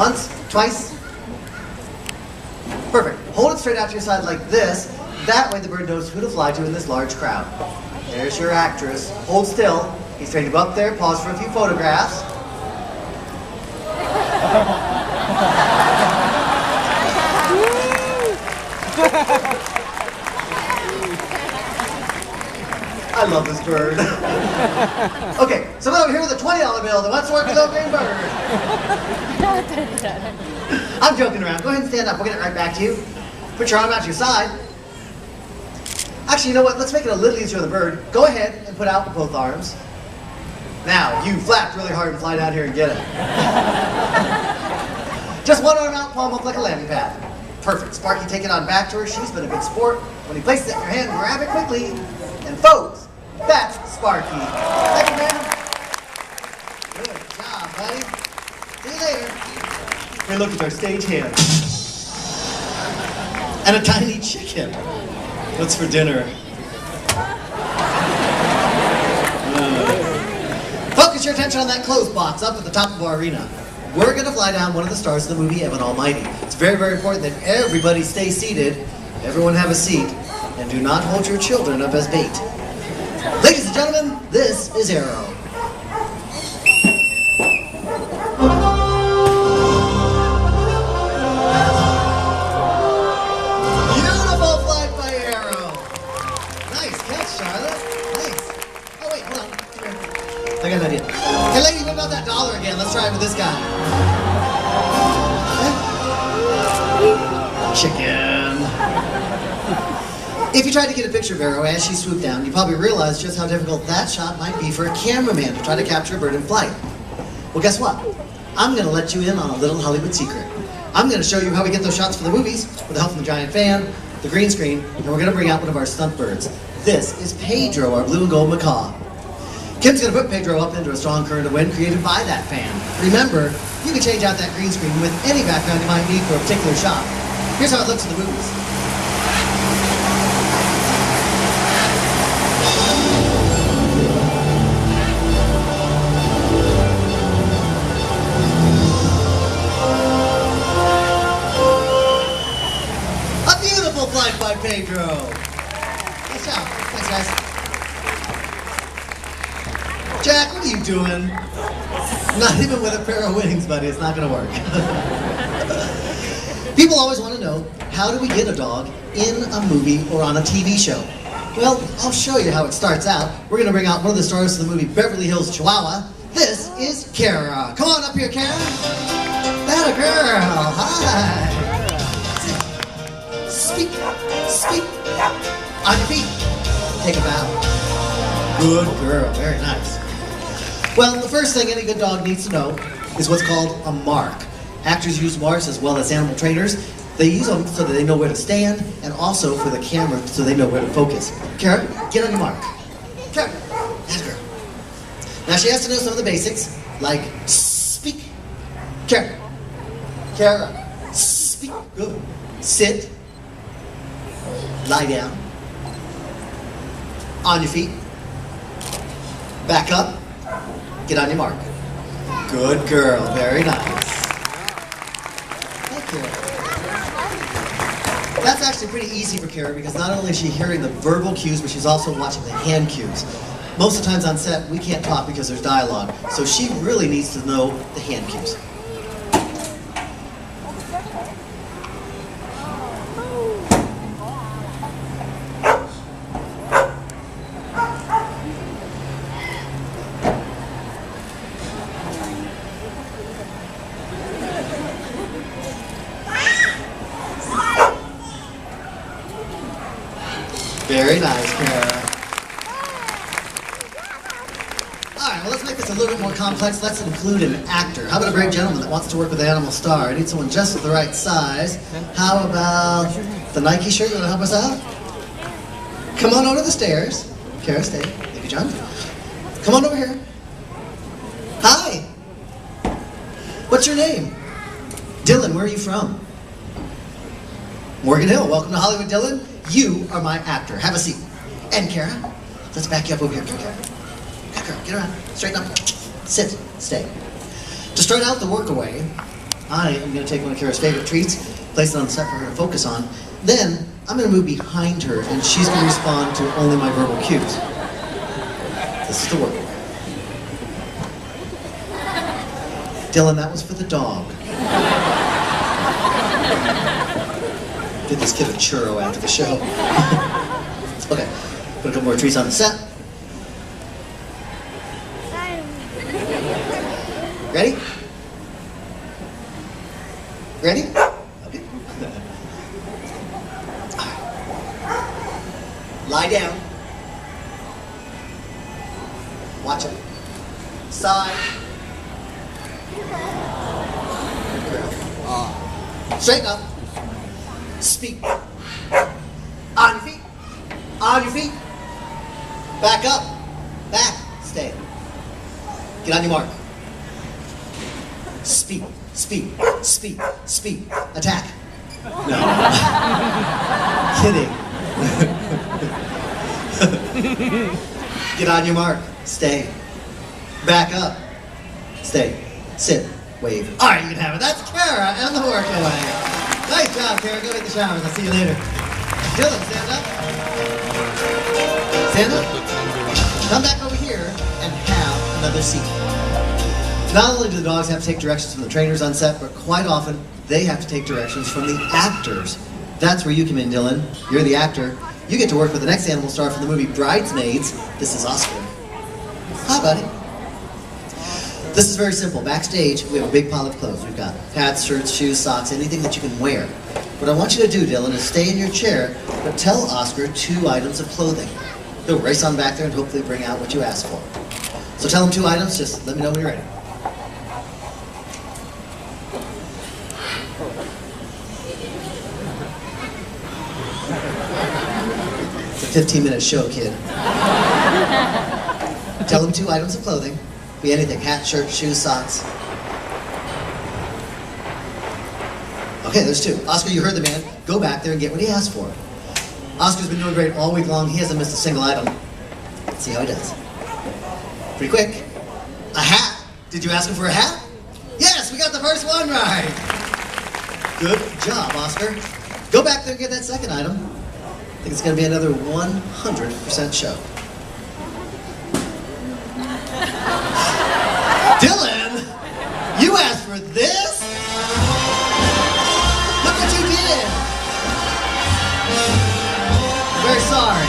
Once, twice. Perfect. Hold it straight out to your side like this. That way the bird knows who to fly to in this large crowd. There's your actress. Hold still. He's ready to go up there. Pause for a few photographs. I love this bird. Okay, someone over here with a $20 bill that wants to work with a green bird. I'm joking around. Go ahead and stand up. We'll get it right back to you. Put your arm out to your side. Actually, you know what? Let's make it a little easier on the bird. Go ahead and put out both arms. Now, you flap really hard and fly down here and get it. Just one arm out, palm up like a landing pad. Perfect. Sparky, take it on back to her. She's been a good sport. When he places it in your hand, grab it quickly. And folks, that's Sparky. Thank you, man. Good job, buddy. See you later. Hey, look, it's our stage hand. And a tiny chicken. What's for dinner? Focus your attention on that clothes box up at the top of our arena. We're going to fly down one of the stars of the movie Evan Almighty. It's very, very important that everybody stay seated, everyone have a seat, and do not hold your children up as bait. Ladies and gentlemen, this is Arrow. Beautiful flight by Arrow. Nice catch, Charlotte. Nice. Oh, wait, hold on. Come here. I got an idea. Hey, lady, what about that dollar again? Let's try it with this guy. Chicken. If you tried to get a picture of Arrow as she swooped down, you probably realized just how difficult that shot might be for a cameraman to try to capture a bird in flight. Well, guess what? I'm going to let you in on a little Hollywood secret. I'm going to show you how we get those shots for the movies with the help from the giant fan, the green screen, and we're going to bring out one of our stunt birds. This is Pedro, our blue and gold macaw. Kim's going to put Pedro up into a strong current of wind created by that fan. Remember, you can change out that green screen with any background you might need for a particular shot. Here's how it looks in the movies. A beautiful flight by Pedro. Nice job. Thanks, guys. Jack, what are you doing? Not even with a pair of wings, buddy. It's not going to work. People always want to know, how do we get a dog in a movie or on a TV show? Well, I'll show you how it starts out. We're going to bring out one of the stars of the movie Beverly Hills Chihuahua. This is Kara. Come on up here, Kara. That a girl. Hi. Speak. Speak. On your feet. Take a bow. Good girl. Very nice. Well, the first thing any good dog needs to know is what's called a mark. Actors use marks as well as animal trainers. They use them so that they know where to stand and also for the camera so they know where to focus. Kara, get on your mark. Kara, that's her. Now she has to know some of the basics, like speak. Kara. Kara, speak. Good. Sit. Lie down. On your feet. Back up. Get on your mark. Good girl. Very nice. Thank you. That's actually pretty easy for Kara because not only is she hearing the verbal cues, but she's also watching the hand cues. Most of the times on set, we can't talk because there's dialogue, so she really needs to know the hand cues. Very nice, Kara. Alright, well let's make this a little bit more complex. Let's include an actor. How about a brave gentleman that wants to work with the animal star? I need someone just the right size. How about the Nike shirt? You want to help us out? Come on over the stairs. Kara, stay. Thank you, John. Come on over here. Hi. What's your name? Dylan, where are you from? Morgan Hill. Welcome to Hollywood, Dylan. You are my actor. Have a seat. And Kara, let's back you up over here. Come here. Kara, get around. Straighten up. Sit. Stay. To start out the work away, I am going to take one of Kara's favorite treats, place it on the set for her to focus on. Then, I'm going to move behind her, and she's going to respond to only my verbal cues. This is the work. Dylan, that was for the dog. Get this kid a churro after the show. Okay, put a couple more treats on the set. Ready? Ready? Okay. Lie down. Watch it. Side. Straighten up. Speak. On your feet. On your feet. Back up. Back. Stay. Get on your mark. Speed. Speed. Speed. Speed. Attack. No. Kidding. Get on your mark. Stay. Back up. Stay. Sit. Wave. All right, you can have it. That's Kara and the work away. Nice job, Kara. Go hit the showers. I'll see you later. Dylan, stand up. Stand up. Come back over here and have another seat. Not only do the dogs have to take directions from the trainers on set, but quite often they have to take directions from the actors. That's where you come in, Dylan. You're the actor. You get to work with the next animal star from the movie Bridesmaids. This is Oscar. Hi, buddy. This is very simple. Backstage, we have a big pile of clothes. We've got hats, shirts, shoes, socks, anything that you can wear. What I want you to do, Dylan, is stay in your chair, but tell Oscar 2 items of clothing. He'll race on back there and hopefully bring out what you asked for. So tell him 2 items, just let me know when you're ready. It's a 15-minute show, kid. Tell him 2 items of clothing. Be anything, hat, shirt, shoes, socks. Okay, there's 2. Oscar, you heard the man. Go back there and get what he asked for. Oscar's been doing great all week long. He hasn't missed a single item. Let's see how he does. Pretty quick. A hat. Did you ask him for a hat? Yes, we got the first one right. Good job, Oscar. Go back there and get that second item. I think it's going to be another 100% show. Dylan, you asked for this? Look what you did. I'm very sorry.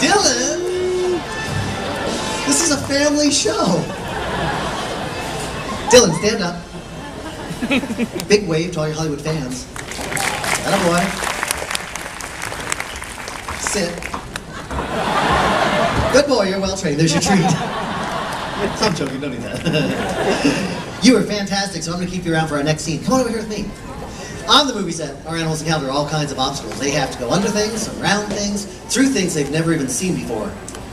Dylan, this is a family show. Dylan, stand up. Big wave to all your Hollywood fans. Attaboy. Sit. Good boy, you're well trained. There's your treat. I'm joking, don't need that. You were fantastic, so I'm going to keep you around for our next scene. Come on over here with me. On the movie set, our animals encounter all kinds of obstacles. They have to go under things, around things, through things they've never even seen before.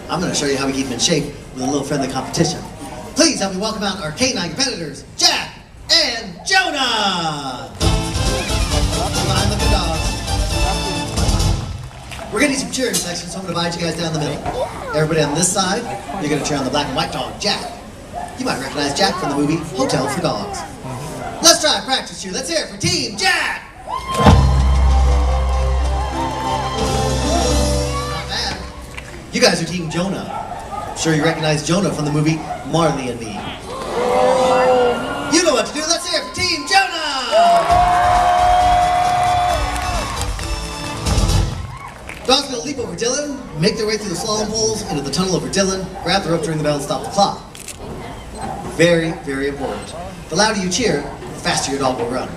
I'm going to show you how we keep them in shape with a little friendly competition. Please help me welcome out our canine competitors, Jack and Jonah! Behind the dogs. We're going to need some cheering sections, so I'm going to divide you guys down the middle. Everybody on this side, you're going to cheer on the black and white dog, Jack. You might recognize Jack from the movie Hotel for Dogs. Let's try a practice cheer. Let's hear it for Team Jack! Not bad. You guys are Team Jonah. I'm sure you recognize Jonah from the movie Marley and Me. You know what to do. Let's hear it for Team Jonah! Dog's gonna leap over Dylan, make their way through the slalom poles into the tunnel over Dylan, grab the rope to ring the bell and stop the clock. Very, very important. The louder you cheer, the faster your dog will run.